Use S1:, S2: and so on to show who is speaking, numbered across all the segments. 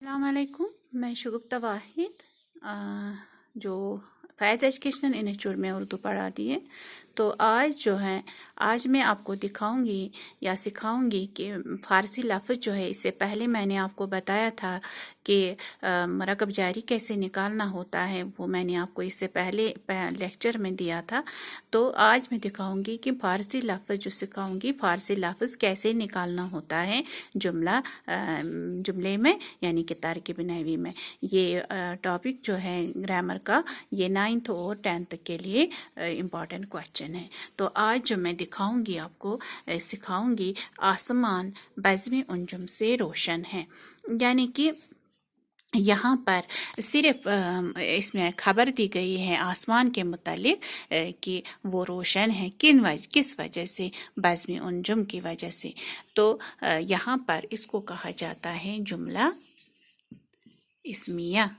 S1: अस्सलामुअलैकुम। मैं शुगुफ्ता वाहिद जो फैज़ एजुकेशनल इंस्टीट्यूट में उर्दू पढ़ाती है। तो आज मैं आपको दिखाऊंगी या सिखाऊंगी कि फ़ारसी लफ्ज़ जो है, इससे पहले मैंने आपको बताया था कि मरकब जारी कैसे निकालना होता है, वो मैंने आपको इससे पहले लेक्चर में दिया था। तो आज मैं दिखाऊंगी कि फ़ारसी लफ्ज़ जो सिखाऊंगी, फ़ारसी लफ्ज़ कैसे निकालना होता है जुमले में, यानी कि तारकीब नहवी में। ये टॉपिक जो है ग्रामर का, ये 9th और 10th के लिए इम्पॉर्टेंट क्वेश्चन है। तो आज जो मैं दिखाऊंगी आपको, सिखाऊंगी, आसमान बज़्म उन्जुम से रोशन है। यानी कि यहाँ पर सिर्फ इसमें खबर दी गई है आसमान के मुतालिक कि वो रोशन है, किस वजह से, बज़्म उन्जुम की वजह से। तो यहाँ पर इसको कहा जाता है जुमला इस्मिया,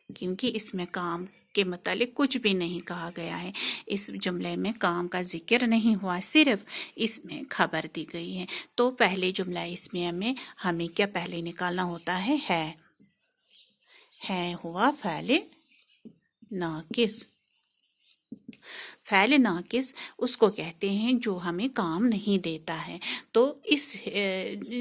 S1: क्योंकि इसमें काम के मुतालिक कुछ भी नहीं कहा गया है। इस जुमले में काम का जिक्र नहीं हुआ, सिर्फ इसमें खबर दी गई है। तो पहले जुमला इस्मिया में हमें क्या पहले निकालना होता है हुआ फ़ैल नाकिस। फ़ैल नाकिस उसको कहते हैं जो हमें काम नहीं देता है। तो इस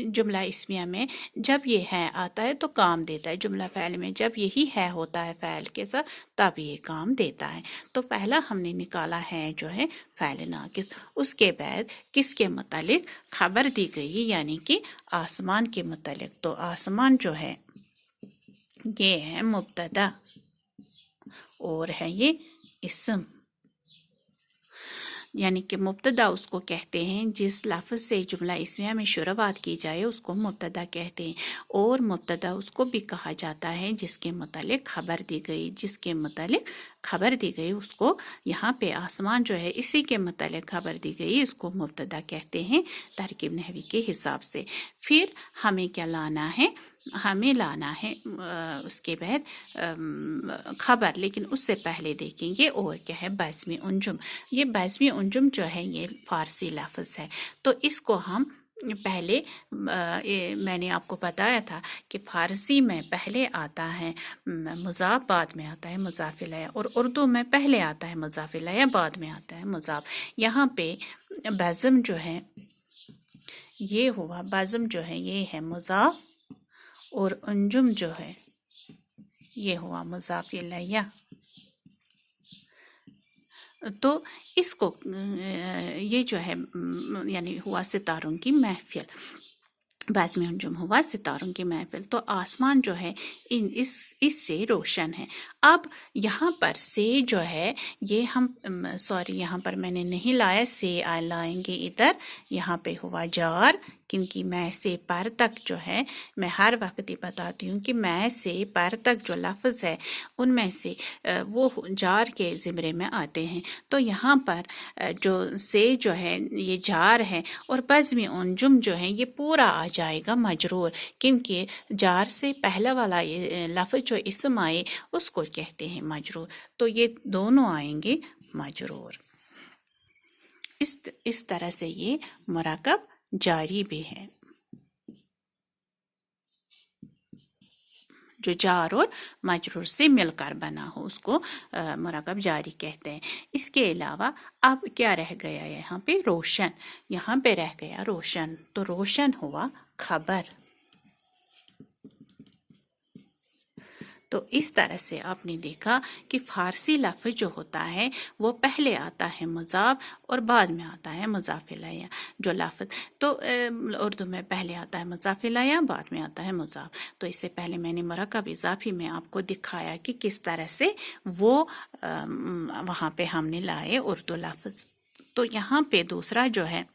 S1: जुमला इस्मिया में जब ये है आता है तो काम देता है। जुमला फ़ैल में जब यही है होता है फ़ैल के साथ, तब ये काम देता है। तो पहला हमने निकाला है जो है फ़ैल नाकिस। उसके बाद किसके मुतालिक खबर दी गई, यानी कि आसमान के मुतालिक। तो आसमान जो है ये है मुब्तदा और है ये इस्म। यानी कि मुब्तदा उसको कहते हैं जिस लफ्ज़ से जुमला इस्मिया में शुरुआत की जाए, उसको मुब्तदा कहते हैं। और मुब्तदा उसको भी कहा जाता है जिसके मुतालिक खबर दी गई, उसको, यहाँ पे आसमान जो है इसी के मुतालिक खबर दी गई, इसको मुब्तदा कहते हैं तरकीब नहवी के हिसाब से। फिर हमें क्या लाना है, हमें लाना है उसके बाद खबर, लेकिन उससे पहले देखेंगे और क्या है बज़्म उन्जुम। ये बज़्म उन्जुम जो है ये फ़ारसी लफ्ज़ है। तो इसको हम पहले मैंने आपको बताया था कि फ़ारसी में पहले आता है मुज़ाफ़, बाद में आता है मुज़ाफ़ इलैह, और उर्दू में पहले आता है मुज़ाफ़ इलैह, बाद में आता है मुज़ाफ़। यहाँ पे बज़्म जो है ये हुआ, बज़्म जो है ये है मुज़ाफ़, और उन्जुम जो है ये हुआ मुज़ाफ़ इलैह। तो इसको ये जो है यानी हुआ सितारों की महफिल, बज़्म उन्जुम हुआ सितारों की महफिल। तो आसमान जो है इससे रोशन है। अब यहाँ पर से जो है ये हम यहाँ पर मैंने नहीं लाया, से लाएंगे इधर। यहाँ पे हुआ जार, क्योंकि मैं से पर तक जो है, मैं हर वक्त ही बताती हूँ कि मैं से पर तक जो लफ्ज़ है उनमें से वो जार के ज़िमरे में आते हैं। तो यहाँ पर जो से जो है ये जार है, और बज़्म उन्जुम जो है ये पूरा आ जाएगा मजरूर, क्योंकि जार से पहला वाला ये लफ्ज़ जो इसम आए उसको कहते हैं मजरूर। तो ये दोनों आएंगे मजरूर। इस तरह से ये मरकब जारी भी है, जो जार और मजरूर से मिलकर बना हो उसको मरकब जारी कहते हैं। इसके अलावा अब क्या रह गया यहाँ पे, रोशन। यहाँ पे रह गया रोशन। तो रोशन हुआ खबर। तो इस तरह से आपने देखा कि फ़ारसी लफ्ज़ जो होता है वो पहले आता है मुज़ाफ़ और बाद में आता है मुज़ाफ़ इलैह। जो लफ्ज़ तो उर्दू में पहले आता है मुज़ाफ़ इलैह, बाद में आता है मुज़ाफ़। तो इससे पहले मैंने मरकब इज़ाफ़ी में आपको दिखाया कि किस तरह से वो वहाँ पे हमने लाए उर्दू लफ्ज़। तो यहाँ पे दूसरा जो है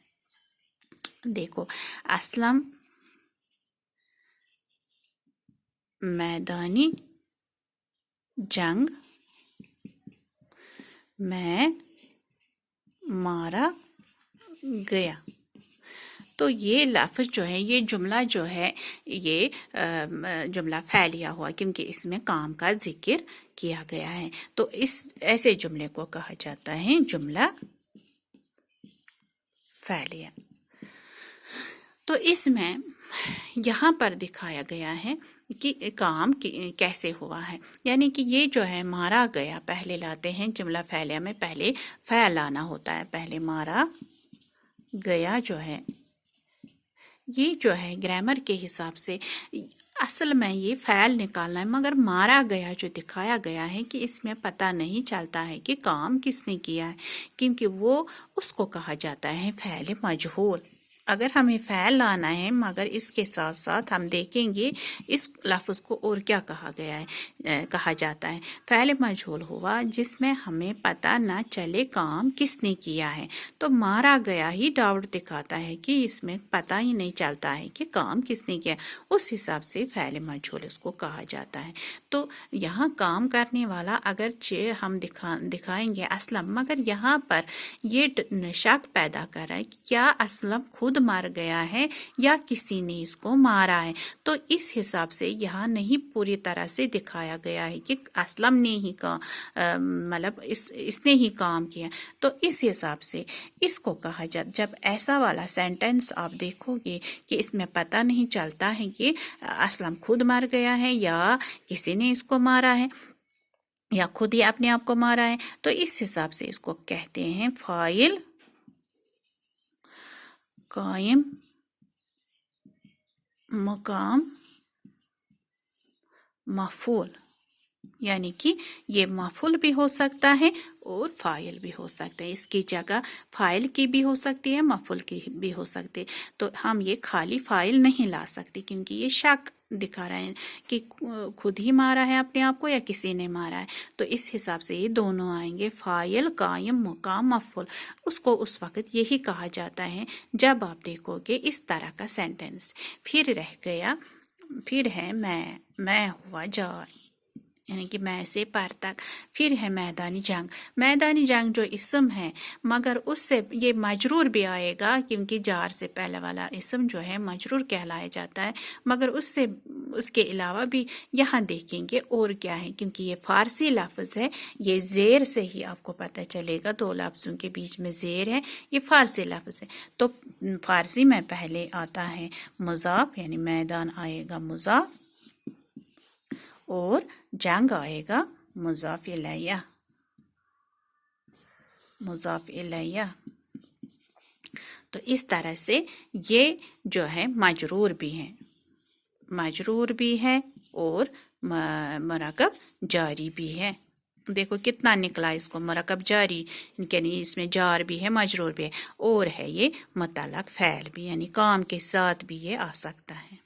S1: देखो, असलम मैदानी जंग में मारा गया। तो ये लफ्ज़ जो है, ये जुमला जो है ये जुमला फैलिया हुआ, क्योंकि इसमें काम का जिक्र किया गया है। तो इस ऐसे जुमले को कहा जाता है जुमला फैलिया। तो इसमें यहाँ पर दिखाया गया है کہ کام کیسے ہوا ہے، یعنی کہ یہ جو ہے مارا گیا، پہلے لاتے ہیں جملہ فعلیہ میں پہلے فعل لانا ہوتا ہے، پہلے مارا گیا جو ہے، یہ جو ہے گرامر کے حساب سے اصل میں یہ فعل نکالنا ہے، مگر مارا گیا جو دکھایا گیا ہے کہ اس میں پتہ نہیں چلتا ہے کہ کام کس نے کیا ہے، کیونکہ وہ اس کو کہا جاتا ہے فعل مجہول۔ اگر ہمیں فعل لانا ہے مگر اس کے ساتھ ساتھ ہم دیکھیں گے اس لفظ کو اور کیا کہا گیا ہے، کہا جاتا ہے فعل مجہول ہوا جس میں ہمیں پتہ نہ چلے کام کس نے کیا ہے، تو مارا گیا ہی ڈاؤٹ دکھاتا ہے کہ اس میں پتہ ہی نہیں چلتا ہے کہ کام کس نے کیا، اس حساب سے فعل مجہول اس کو کہا جاتا ہے۔ تو یہاں کام کرنے والا اگرچہ ہم دکھائیں گے اسلم، مگر یہاں پر یہ شک پیدا کر رہا ہے کہ کیا اسلم خود مر گیا ہے یا کسی نے اس کو مارا ہے، تو اس حساب سے یہاں نہیں پوری طرح سے دکھایا گیا ہے کہ اسلم نے ہی مطلب اس نے ہی کام کیا، تو اس حساب سے اس کو کہا جاتا، جب ایسا والا سینٹنس آپ دیکھو گے کہ اس میں پتہ نہیں چلتا ہے کہ اسلم خود مر گیا ہے یا کسی نے اس کو مارا ہے یا خود ہی اپنے آپ کو مارا ہے، تو اس حساب سے اس کو کہتے ہیں فاعل قائم مقام مفعول، یعنی کہ یہ مفعول بھی ہو سکتا ہے اور فاعل بھی ہو سکتا ہے، اس کی جگہ فاعل کی بھی ہو سکتی ہے، مفعول کی بھی ہو سکتی ہے، تو ہم یہ خالی فاعل نہیں لا سکتے کیونکہ یہ شک دکھا رہے ہیں کہ خود ہی مارا ہے اپنے آپ کو یا کسی نے مارا ہے، تو اس حساب سے یہ دونوں آئیں گے فاعل قائم مقام مفعول، اس کو اس وقت یہی کہا جاتا ہے جب آپ دیکھو گے اس طرح کا سینٹنس۔ پھر رہ گیا، پھر ہے میں ہوا جار، یعنی کہ میں سے پر تک، پھر ہے میدانی جنگ۔ میدانی جنگ جو اسم ہے مگر اس سے یہ مجرور بھی آئے گا کیونکہ جار سے پہلے والا اسم جو ہے مجرور کہلایا جاتا ہے، مگر اس کے علاوہ بھی یہاں دیکھیں گے اور کیا ہے، کیونکہ یہ فارسی لفظ ہے، یہ زیر سے ہی آپ کو پتہ چلے گا، دو لفظوں کے بیچ میں زیر ہے، یہ فارسی لفظ ہے، تو فارسی میں پہلے آتا ہے مضاف، یعنی میدان آئے گا مضاف اور جنگ آئے گا مضاف الیہ، مضاف الیہ، تو اس طرح سے یہ جو ہے مجرور بھی ہے، مجرور بھی ہے اور مرکب جاری بھی ہے۔ دیکھو کتنا نکلا اس کو، مرکب جاری، یعنی اس میں جار بھی ہے مجرور بھی ہے، اور ہے یہ متعلق فعل بھی، یعنی کام کے ساتھ بھی یہ آ سکتا ہے۔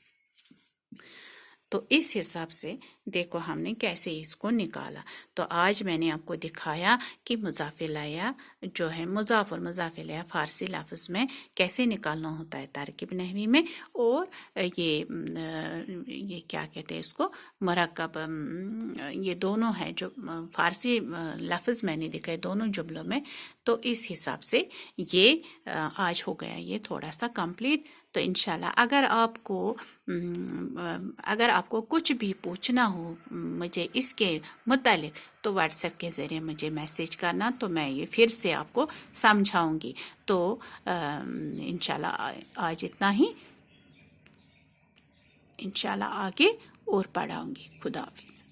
S1: تو اس حساب سے دیکھو ہم نے کیسے اس کو نکالا، تو آج میں نے آپ کو دکھایا کہ مضاف الیہ جو ہے مضاف اور مضاف الیہ فارسی لفظ میں کیسے نکالنا ہوتا ہے ترکیب نحوی میں، اور یہ کیا کہتے ہیں اس کو مرکب، یہ دونوں ہے جو فارسی لفظ میں نے دکھائے دونوں جملوں میں، تو اس حساب سے یہ آج ہو گیا یہ تھوڑا سا کمپلیٹ۔ تو انشاءاللہ اگر آپ کو کچھ بھی پوچھنا ہو مجھے اس کے متعلق تو واٹس ایپ کے ذریعے مجھے میسیج کرنا، تو میں یہ پھر سے آپ کو سمجھاؤں گی۔ تو انشاءاللہ آج اتنا ہی، انشاءاللہ آگے اور پڑھاؤں گی۔ خدا حافظ۔